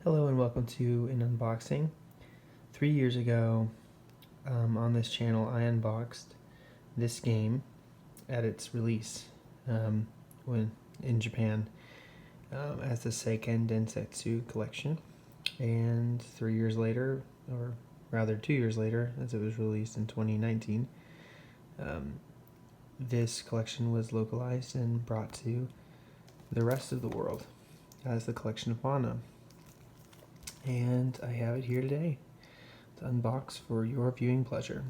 Hello and welcome to an unboxing. 3 years ago on this channel I unboxed this game at its release when in Japan as the Seiken Densetsu collection, and 3 years later, or rather 2 years later, as it was released in 2019, this collection was localized and brought to the rest of the world as the collection of mana. And I have it here today to unbox for your viewing pleasure.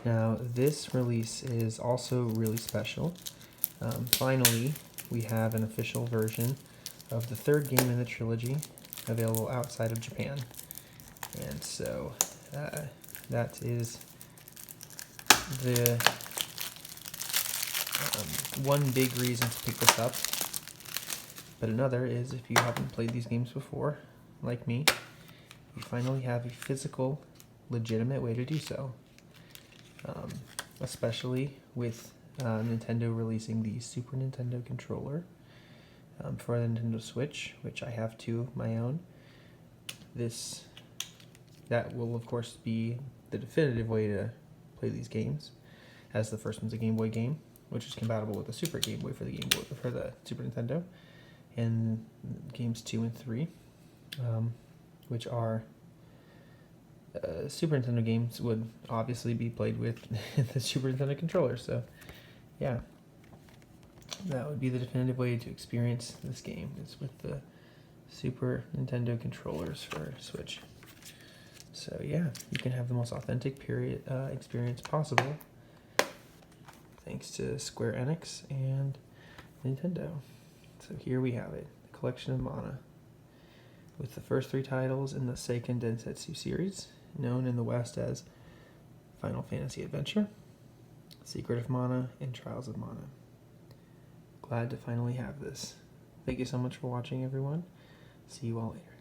Now, this release is also really special. Finally, we have an official version of the third game in the trilogy available outside of Japan. And so that is the one big reason to pick this up. But another is, if you haven't played these games before, like me, you finally have a physical, legitimate way to do so. Especially with Nintendo releasing the Super Nintendo controller for the Nintendo Switch, which I have two of my own. That will of course be the definitive way to play these games, as the first one's a Game Boy game, which is compatible with the Super Game Boy for the Super Nintendo, and games 2 and 3. Which are Super Nintendo games, would obviously be played with the Super Nintendo controller. So yeah, that would be the definitive way to experience this game, is with the Super Nintendo controllers for Switch. So yeah, you can have the most authentic experience possible thanks to Square Enix and Nintendo. So here we have it, the collection of mana, with the first 3 titles in the Seiken Densetsu series, known in the West as Final Fantasy Adventure, Secret of Mana, and Trials of Mana. Glad to finally have this. Thank you so much for watching, everyone. See you all later.